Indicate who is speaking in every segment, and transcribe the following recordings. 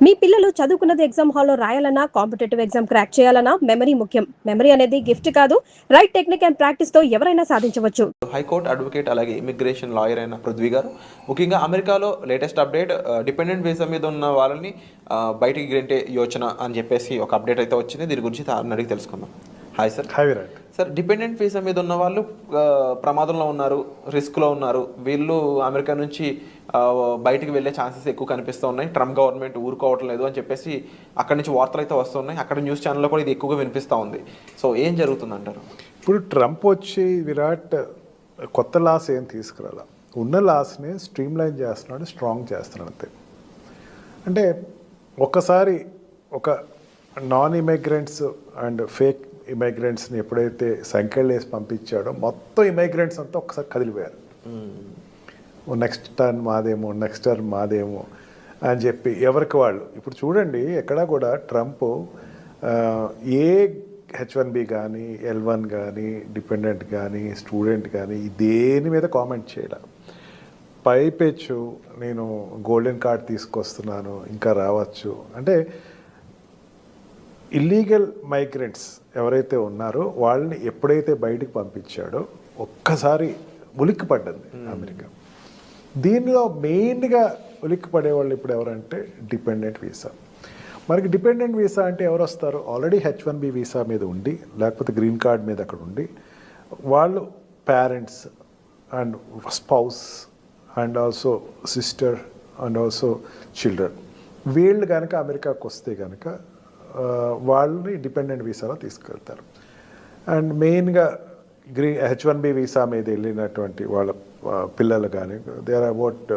Speaker 1: మీ పిల్లలు చదువుకున్నది ఎగ్జామ్ హాల్లో రాయాలన్నా కాంపిటేటివ్ ఎగ్జామ్ క్రాక్ చేయాలన్నా మెమరీ ముఖ్యం. మెమరీ అనేది గిఫ్ట్ కాదు, రైట్ టెక్నిక్ అండ్ ప్రాక్టీస్ తో ఎవరైనా సాధించవచ్చు.
Speaker 2: హైకోర్టు అడ్వకేట్ అలాగే ఇమిగ్రేషన్ లాయర్ అయిన పృథ్వీ గారు ముఖ్యంగా అమెరికాలో లేటెస్ట్ అప్డేట్ డిపెండెంట్ వీసా మీద ఉన్న వాళ్ళని బయటికి గెంటే యోచన అని చెప్పేసి ఒక అప్డేట్ అయితే వచ్చింది. దీని గురించి అడిగి తెలుసుకుందాం. Hi sir.
Speaker 3: Hi Virat.
Speaker 2: Sir, dependent visa మీద ఉన్న వాళ్ళు ప్రమాదంలో ఉన్నారు, రిస్క్లో ఉన్నారు. వీళ్ళు అమెరికా నుంచి బయటికి వెళ్ళే ఛాన్సెస్ ఎక్కువ కనిపిస్తూ ఉన్నాయి. ట్రంప్ గవర్నమెంట్ ఊరుకోవటం లేదు అని చెప్పేసి అక్కడి నుంచి వార్తలు అయితే వస్తున్నాయి. అక్కడ న్యూస్ ఛానల్లో కూడా ఇది ఎక్కువగా వినిపిస్తూ ఉంది. సో ఏం జరుగుతుందంటారు?
Speaker 3: ఇప్పుడు ట్రంప్ వచ్చి విరాట్ కొత్త లాస్ ఏం తీసుకురాల, ఉన్న లాస్ని స్ట్రీమ్ లైన్ చేస్తున్నాడు, స్ట్రాంగ్ చేస్తున్నాడు అంతే. అంటే ఒక్కసారి ఒక నాన్ ఇమిగ్రెంట్స్ అండ్ ఫేక్ ఇమిగ్రెంట్స్ని ఎప్పుడైతే సంఖ్యలు వేసి పంపించాడో మొత్తం ఇమిగ్రెంట్స్ అంతా ఒకసారి కదిలిపోయారు. నెక్స్ట్ టర్న్ మాదేమో అని చెప్పి ఎవరికి వాళ్ళు. ఇప్పుడు చూడండి, ఎక్కడా కూడా ట్రంప్ ఏ H1B కానీ L1 కానీ డిపెండెంట్ కానీ స్టూడెంట్ కానీ దేని మీద కామెంట్ చేయడం. పైపెచ్చు నేను గోల్డెన్ కార్డ్ తీసుకొస్తున్నాను, ఇంకా రావచ్చు అంటే. ఇల్లీగల్ మైగ్రెంట్స్ ఎవరైతే ఉన్నారో వాళ్ళని ఎప్పుడైతే బయటకు పంపించాడో ఒక్కసారి ఉలిక్కి పడ్డది అమెరికా. దీనిలో మెయిన్గా ఉలిక్కి పడేవాళ్ళు ఇప్పుడు ఎవరంటే డిపెండెంట్ వీసా. మనకి డిపెండెంట్ వీసా అంటే ఎవరు వస్తారు? ఆల్రెడీ H1B వీసా మీద ఉండి, లేకపోతే గ్రీన్ కార్డ్ మీద అక్కడ ఉండి, వాళ్ళు parents and spouse and also sister and also children, వీళ్ళు కనుక అమెరికాకు వస్తే కనుక వాళ్ళని డిపెండెంట్ వీసాలో తీసుకెళ్తారు. అండ్ మెయిన్గా H1B వీసా మీద వెళ్ళినటువంటి వాళ్ళ పిల్లలు కానీ, there are about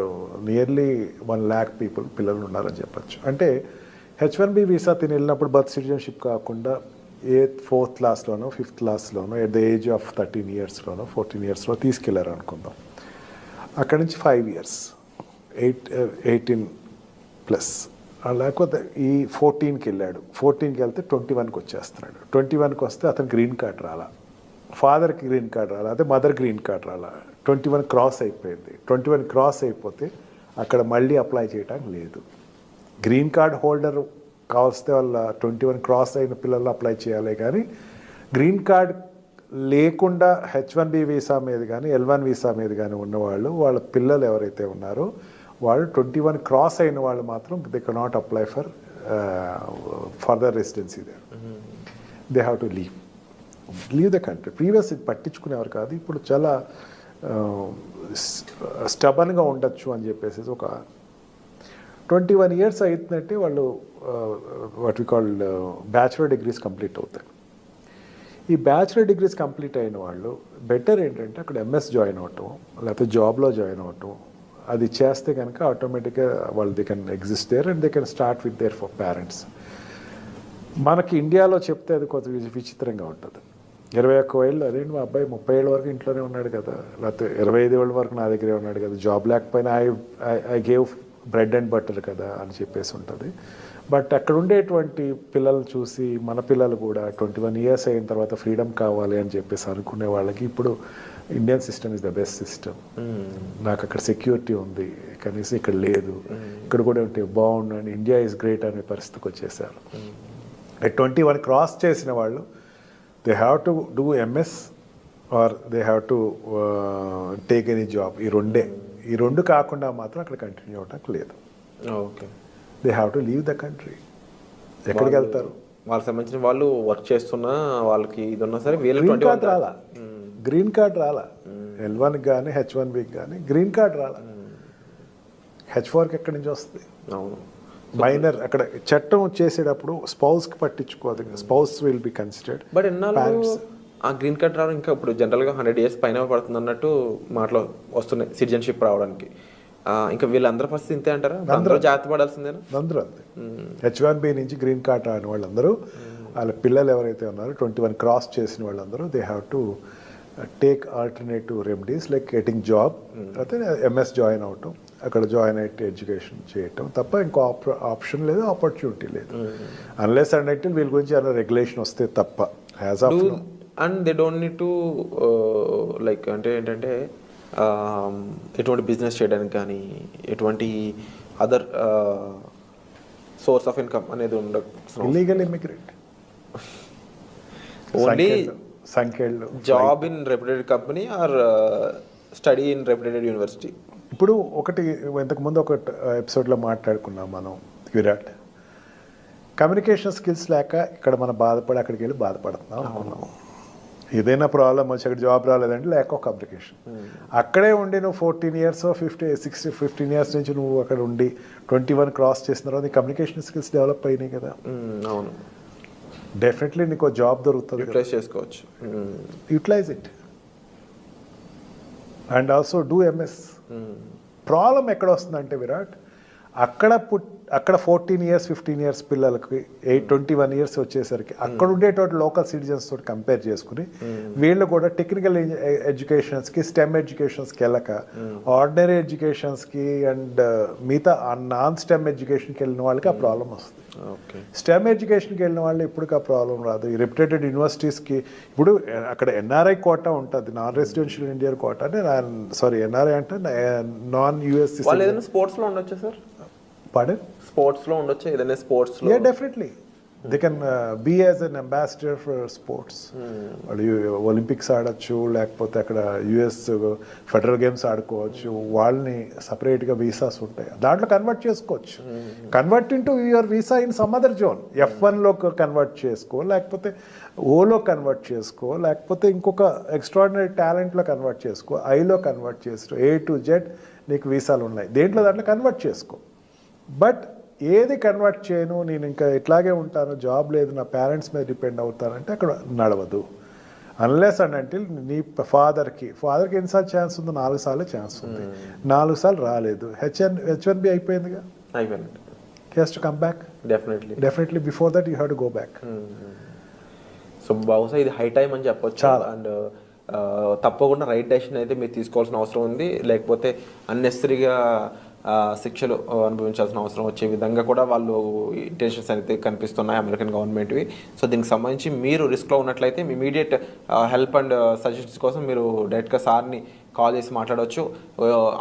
Speaker 3: nearly 1 lakh people పిల్లలు ఉన్నారని చెప్పచ్చు. అంటే H1B వీసా తిని వెళ్ళినప్పుడు బర్త్ సిటిజన్షిప్ కాకుండా 4th క్లాస్లోనో 5th క్లాస్లోనో ఎట్ ద ఏజ్ ఆఫ్ 13 yearsలోనో 14 yearsలో తీసుకెళ్లారు అనుకుందాం. అక్కడి నుంచి 5 years 18+, లేకపోతే ఈ 14కి వెళ్ళాడు. 14కి వెళ్తే 21కి వచ్చేస్తున్నాడు. 21కి వస్తే అతను గ్రీన్ కార్డ్ రాలా, ఫాదర్కి గ్రీన్ కార్డ్ రాలా, అదే మదర్ గ్రీన్ కార్డ్ రాలా. 21 క్రాస్ అయిపోయింది. 21 క్రాస్ అయిపోతే అక్కడ మళ్ళీ అప్లై చేయడానికి లేదు. గ్రీన్ కార్డ్ హోల్డర్ కావస్తే వాళ్ళ 21 క్రాస్ అయిన పిల్లలు అప్లై చేయాలి. కానీ గ్రీన్ కార్డ్ లేకుండా H1B వీసా మీద కానీ L1 వీసా మీద కానీ ఉన్నవాళ్ళు, వాళ్ళ పిల్లలు ఎవరైతే ఉన్నారో వాళ్ళు 21 క్రాస్ అయిన వాళ్ళు మాత్రం they cannot apply for further residency there. They have to leave the country. Previous ఇది పట్టించుకునేవారు కాదు, ఇప్పుడు చాలా స్టబన్గా ఉండొచ్చు అని చెప్పేసి ఒక 21 years అవుతుందంటే వాళ్ళు what we call bachelor degrees complete అవుతాయి. ఈ బ్యాచులర్ డిగ్రీస్ కంప్లీట్ అయిన వాళ్ళు బెటర్ ఏంటంటే అక్కడ MS జాయిన్ అవ్వటం, లేకపోతే జాబ్లో జాయిన్ అవ్వటం. అది చేస్తే కనుక ఆటోమేటిక్గా వాళ్ళు they can exist there and they can start with their for parents. మనకి ఇండియాలో చెప్తే అది కొంత విచిత్రంగా ఉంటుంది. 21 ఏళ్ళు, అదేంటి మా అబ్బాయి 30 ఏళ్ళ వరకు ఇంట్లోనే ఉన్నాడు కదా, లేకపోతే 25 ఏళ్ళ వరకు నా దగ్గరే ఉన్నాడు కదా, జాబ్ లేకపోయినా I gave bread and butter కదా అని చెప్పేసి ఉంటుంది. బట్ అక్కడ ఉండేటువంటి పిల్లలు చూసి మన పిల్లలు కూడా 21 years అయిన తర్వాత ఫ్రీడమ్ కావాలి అని చెప్పేసి అనుకునే వాళ్ళకి ఇప్పుడు Indian system is the best system. నాకు అక్కడ సెక్యూరిటీ ఉంది, కనీసం ఇక్కడ లేదు, ఇక్కడ కూడా ఉంటే బాగుండు అని ఇండియా ఈజ్ గ్రేట్ అనే పరిస్థితికి వచ్చేసారు. 21 క్రాస్ చేసిన వాళ్ళు they have to do MS or they have to take any job. ఈ రెండు కాకుండా మాత్రం అక్కడ కంటిన్యూ అవ్వడానికి లేదు.
Speaker 2: Okay,
Speaker 3: they have to leave the country. ఎక్కడికి వెళ్తారు?
Speaker 2: వాళ్ళకి సంబంధించిన వాళ్ళు వర్క్ చేస్తున్నా వాళ్ళకి ఇది ఉన్నా సరే
Speaker 3: గ్రీన్ కార్డ్ రాలా, గ్రీన్ కార్డ్ రాలా. L1కి కానీ H1Bకి కానీ గ్రీన్ కార్డ్ రాలా. H4కి ఎక్కడి నుంచి వస్తుంది?
Speaker 2: అవును,
Speaker 3: మైనర్ అక్కడ చట్టం చేసేటప్పుడు స్పౌస్కి పట్టించుకోదు. Spouse will be considered.
Speaker 2: But ఎన్నాళ్ళు ఆ గ్రీన్ కార్డ్ రావడం ఇంకా ఇప్పుడు జనరల్గా 100 years పైన పడుతుంది అన్నట్టు మాటలు వస్తున్నాయి సిటిజన్షిప్ రావడానికి. ఇంకా వీళ్ళందరూ పరిస్థితి ఇంతే అంటారా? అందరూ జాగ్రత్త పడాల్సిందేనా?
Speaker 3: అందరూ అంతే. H1B నుంచి గ్రీన్ కార్డ్ రాని వాళ్ళందరూ, వాళ్ళ పిల్లలు ఎవరైతే ఉన్నారో 21 క్రాస్ చేసిన వాళ్ళందరూ they have to take alternative remedies like getting job, అయితే MS జాయిన్ అవటం, అక్కడ జాయిన్ అయితే ఎడ్యుకేషన్ చేయటం తప్ప ఇంకో ఆప్షన్ లేదు, ఆపర్చునిటీ లేదు. అన్లెస్ అండ్ అంటే వీళ్ళ గురించి ఏమైనా రెగ్యులేషన్ వస్తే తప్ప. As of
Speaker 2: and they don't need to like అంటే ఏంటంటే ఎటువంటి బిజినెస్ చేయడానికి కానీ ఎటువంటి అదర్ సోర్స్ ఆఫ్ ఇన్కమ్ అనేది ఉండదు.
Speaker 3: ఇల్లీగల్ ఇమిగ్రెంట్,
Speaker 2: ఓన్లీ
Speaker 3: సంఖ్యలు
Speaker 2: job in reputed company or study in reputed university.
Speaker 3: ఇప్పుడు ఒకటి ఇంతకుముందు ఒక ఎపిసోడ్లో మాట్లాడుకున్నాం మనం, విరాట్ కమ్యూనికేషన్ స్కిల్స్ లేక ఇక్కడ మనం బాధపడి అక్కడికి వెళ్ళి బాధపడుతున్నాం అనుకున్నాం. ఏదైనా ప్రాబ్లం వచ్చి అక్కడ జాబ్ రాలేదంటే లేక ఒక కమ్యూనికేషన్. అక్కడే ఉండి నువ్వు 14 years 15 years నుంచి నువ్వు అక్కడ ఉండి 21 క్రాస్ చేసిన తర్వాత నీ కమ్యూనికేషన్ స్కిల్స్ డెవలప్ అయినాయి కదా.
Speaker 2: అవును,
Speaker 3: డెఫినెట్లీ నీకు జాబ్ దొరుకుతుంది,
Speaker 2: యూటిలైజ్ చేసుకోవచ్చు.
Speaker 3: Utilise it and also do MS. Problem ఎక్కడ వస్తుందంటే విరాట్, అక్కడ 14 years 15 years పిల్లలకి 21 years వచ్చేసరికి అక్కడ ఉండేటువంటి లోకల్ సిటిజన్స్ తోటి కంపేర్ చేసుకుని వీళ్ళు కూడా టెక్నికల్ ఎడ్యుకేషన్స్కి స్టెమ్ ఎడ్యుకేషన్స్కి వెళ్ళక ఆర్డినరీ ఎడ్యుకేషన్స్కి అండ్ మిగతా నాన్ స్టెమ్ ఎడ్యుకేషన్కి వెళ్ళిన వాళ్ళకి ఆ ప్రాబ్లం వస్తుంది. స్టెమ్ ఎడ్యుకేషన్కి వెళ్ళిన వాళ్ళు ఇప్పటికి ఆ ప్రాబ్లం రాదు. ఈ రెప్యుటేటెడ్ యూనివర్సిటీస్కి ఇప్పుడు అక్కడ ఎన్ఆర్ఐ కోటా ఉంటుంది, నాన్ రెసిడెన్షియల్ ఇండియన్ కోటా అంటే ఎన్ఆర్ఐ అంటే నాన్ యుఎస్.
Speaker 2: స్పోర్ట్స్లో ఉండొచ్చు సార్?
Speaker 3: Pardon?
Speaker 2: స్పోర్ట్స్లో ఉండొచ్చు ఏదైనా స్పోర్ట్స్లో?
Speaker 3: Yeah, definitely. They can be as an ambassador for sports. వాళ్ళు ఒలింపిక్స్ ఆడచ్చు, లేకపోతే అక్కడ యుఎస్ ఫెడరల్ గేమ్స్ ఆడుకోవచ్చు. వాళ్ళని సపరేట్గా వీసాస్ ఉంటాయి, దాంట్లో కన్వర్ట్ చేసుకోవచ్చు. Convert into your visa in some other zone. F1లో కన్వర్ట్ చేసుకో, లేకపోతే ఓలో కన్వర్ట్ చేసుకో, లేకపోతే ఇంకొక ఎక్స్ట్రాడినరీ టాలెంట్లో కన్వర్ట్ చేసుకో, ఐలో కన్వర్ట్ చేసుకో. A to Z నీకు వీసాలు ఉన్నాయి, దాంట్లో కన్వర్ట్ చేసుకో. బట్ ఏది కన్వర్ట్ చేయను, నేను ఇంకా ఇట్లాగే ఉంటాను, జాబ్ లేదు, నా పేరెంట్స్ మీద డిపెండ్ అవుతానంటే అక్కడ నడవదు. అన్లెస్ అండ్ అంటిల్ నీ ఫాదర్కి ఎన్నిసార్లు ఛాన్స్ ఉందో? 4 సార్లు ఛాన్స్ ఉంది, 4 సార్లు రాలేదు. H1B అయిపోయిందిగా,
Speaker 2: అయిపోయింది.
Speaker 3: He has to come back. Definitely before that you have to go back.
Speaker 2: So బహుశా ఇది హై టైం అని చెప్పొచ్చు. అండ్ తప్పకుండా రైట్ డెసిషన్ అయితే మీరు తీసుకోవాల్సిన అవసరం ఉంది, లేకపోతే అన్నెసరీగా శిక్షలు అనుభవించాల్సిన అవసరం వచ్చే విధంగా కూడా వాళ్ళు ఇంటెన్షన్స్ అయితే కనిపిస్తున్నాయి అమెరికన్ గవర్నమెంట్వి. సో దీనికి సంబంధించి మీరు రిస్క్లో ఉన్నట్లయితే మీ ఇమీడియట్ హెల్ప్ అండ్ సజెషన్స్ కోసం మీరు డైరెక్ట్గా సార్ని కాల్ చేసి మాట్లాడవచ్చు.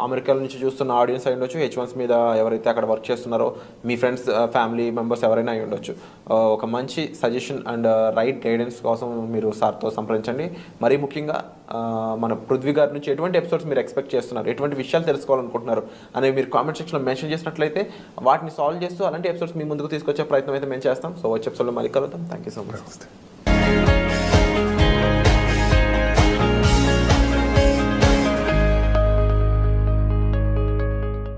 Speaker 2: అమెరికా నుంచి చూస్తున్న ఆడియన్స్ అయి ఉండొచ్చు, H1s మీద ఎవరైతే అక్కడ వర్క్ చేస్తున్నారో మీ ఫ్రెండ్స్ ఫ్యామిలీ మెంబర్స్ ఎవరైనా అయి ఉండొచ్చు. ఒక మంచి సజెషన్ అండ్ రైట్ గైడెన్స్ కోసం మీరు సార్తో సంప్రదించండి. మరీ ముఖ్యంగా మన పృథ్వీ గారి నుంచి ఎటువంటి ఎపిసోడ్స్ మీరు ఎక్స్పెక్ట్ చేస్తున్నారు, ఎటువంటి విషయాలు తెలుసుకోవాలనుకుంటున్నారు అనేవి మీరు కామెంట్ సెక్షన్లో మెన్షన్ చేసినట్లయితే వాటిని సాల్వ్ చేస్తూ అలాంటి ఎపిసోడ్స్ మీ ముందుకు తీసుకొచ్చే ప్రయత్నం అయితే మేము చేస్తాం. సో వచ్చే ఎపిసోడ్లో మళ్ళీ కలుద్దాం. Thank you so much.